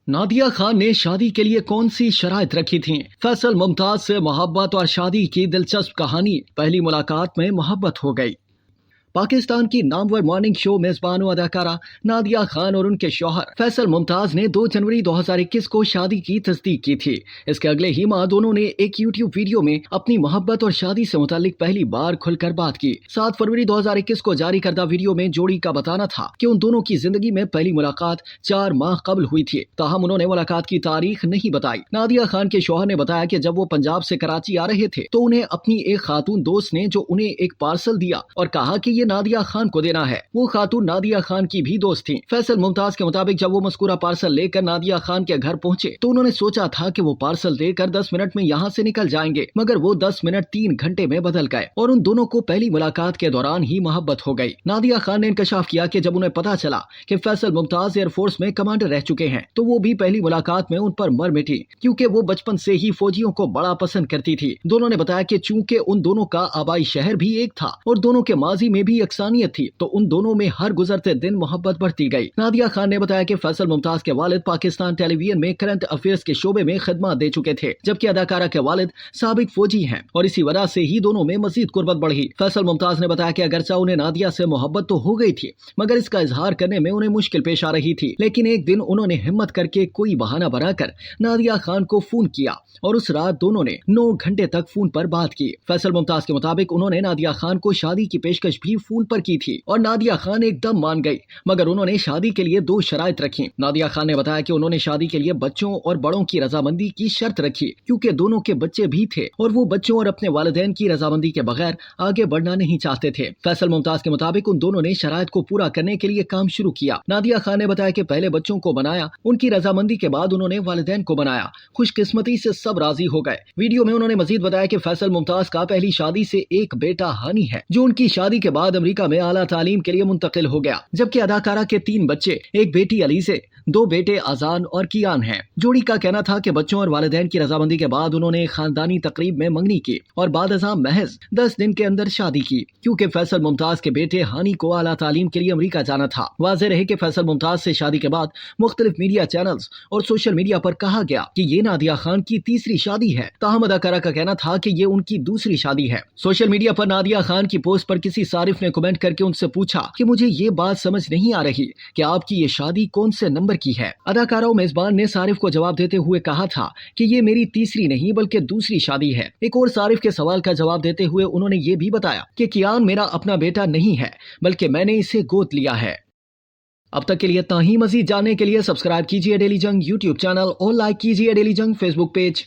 नादिया खान ने शादी के लिए कौन सी शराइत रखी थीं? फैसल मुमताज से मोहब्बत और शादी की दिलचस्प कहानी। पहली मुलाकात में मोहब्बत हो गई। पाकिस्तान की नामवर मॉर्निंग शो मेजबान अदाकारा नादिया खान और उनके शौहर फैसल मुमताज ने 2 जनवरी 2021 को शादी की तस्दीक की थी। इसके अगले ही माह दोनों ने एक यूट्यूब वीडियो में अपनी मोहब्बत और शादी से मुतालिक पहली बार खुलकर बात की। 7 फरवरी 2021 को जारी करदा वीडियो में जोड़ी का बताना था कि उन दोनों की जिंदगी में पहली मुलाकात 4 माह कबल हुई थी। ताहम उन्होंने मुलाकात की तारीख नहीं बताई। नादिया खान के शौहर ने बताया कि जब वो पंजाब से कराची आ रहे थे तो उन्हें अपनी एक खातून दोस्त ने जो उन्हें एक पार्सल दिया और कहा कि नादिया खान को देना है। वो खातून नादिया खान की भी दोस्त थी। फैसल मुमताज के मुताबिक जब वो मज़कूरा पार्सल लेकर नादिया खान के घर पहुंचे तो उन्होंने सोचा था कि वो पार्सल देकर 10 मिनट में यहाँ से निकल जाएंगे, मगर वो 10 मिनट 3 घंटे में बदल गए और उन दोनों को पहली मुलाकात के दौरान ही मोहब्बत हो गई। नादिया खान ने इंकशाफ किया कि जब उन्हें पता चला कि फैसल मुमताज एयरफोर्स में कमांडर रह चुके हैं तो वो भी पहली मुलाकात में उन पर मर मिटी, क्योंकि वो बचपन से ही फौजियों को बड़ा पसंद करती थी। दोनों ने बताया कि चूंकि उन दोनों का आबाई शहर भी एक था और दोनों के माजी में भी यकसानियत थी तो उन दोनों में हर गुजरते दिन मोहब्बत बढ़ती गई। नादिया खान ने बताया कि फैसल मुमताज के वालिद पाकिस्तान टेलीविजन में करंट अफेयर्स के शोबे में खिदमत दे चुके थे, जबकि अदाकारा के वालिद साबिक फौजी हैं और इसी वजह से ही दोनों में मजीद कुर्बत बढ़ी। फैसल मुमताज ने बताया कि अगरचा उन्हें नादिया से मोहब्बत तो हो गई थी, मगर इसका इजहार करने में उन्हें मुश्किल पेश आ रही थी। लेकिन एक दिन उन्होंने हिम्मत करके कोई बहाना बनाकर नादिया खान को फोन किया और उस रात दोनों ने 9 घंटे तक फोन पर बात की। फैसल मुमताज के मुताबिक उन्होंने नादिया खान को शादी की पेशकश भी फोन पर की थी और नादिया खान एकदम मान गई, मगर उन्होंने शादी के लिए 2 शराइत रखी। नादिया खान ने बताया कि उन्होंने शादी के लिए बच्चों और बड़ों की रजामंदी की शर्त रखी, क्योंकि दोनों के बच्चे भी थे और वो बच्चों और अपने वालिदैन की रजामंदी के बगैर आगे बढ़ना नहीं चाहते थे। फैसल मुमताज के मुताबिक उन दोनों ने शराइत को पूरा करने के लिए काम शुरू किया। नादिया खान ने बताया कि पहले बच्चों को बनाया, उनकी रजामंदी के बाद उन्होंने वालिदैन को बनाया। खुशकिस्मती से सब राजी हो गए। वीडियो में उन्होंने मजीद बताया कि फैसल मुमताज का पहली शादी से एक बेटा हानी है, जो उनकी शादी के बाद अमेरिका में आला तालीम के लिए मुंतकिल हो गया, जबकि अदाकारा के 3 बच्चे, एक बेटी अलीसे, 2 बेटे अजान और कियान हैं। जोड़ी का कहना था कि बच्चों और वालिदैन की रजामंदी के बाद उन्होंने खानदानी तकरीब में मंगनी की और बाद अज़ां महज 10 दिन के अंदर शादी की, क्योंकि फैसल मुमताज के बेटे हानी को आला तालीम के लिए अमेरिका जाना था। वाज़ेह रहे कि फैसल मुमताज से शादी के बाद मुख्तलिफ मीडिया चैनल्स और सोशल मीडिया पर कहा गया कि ये नादिया खान की तीसरी शादी है। ताहम अदाकारा का कहना था कि ये उनकी दूसरी शादी है। सोशल मीडिया पर नादिया खान की पोस्ट पर किसी सारिफ ने कमेंट करके उनसे पूछा कि मुझे ये बात समझ नहीं आ रही कि आपकी ये शादी कौन से नंबर की है। अदाकारा और मेजबान ने सारिफ को जवाब देते हुए कहा था कि ये मेरी तीसरी नहीं बल्कि दूसरी शादी है। एक और सारिफ के सवाल का जवाब देते हुए उन्होंने ये भी बताया कि कियान मेरा अपना बेटा नहीं है, बल्कि मैंने इसे गोद लिया है। अब तक के लिए इतना ही। मजीद जानने के लिए सब्सक्राइब कीजिए डेली जंग यूट्यूब चैनल और लाइक कीजिए डेली जंग फेसबुक पेज।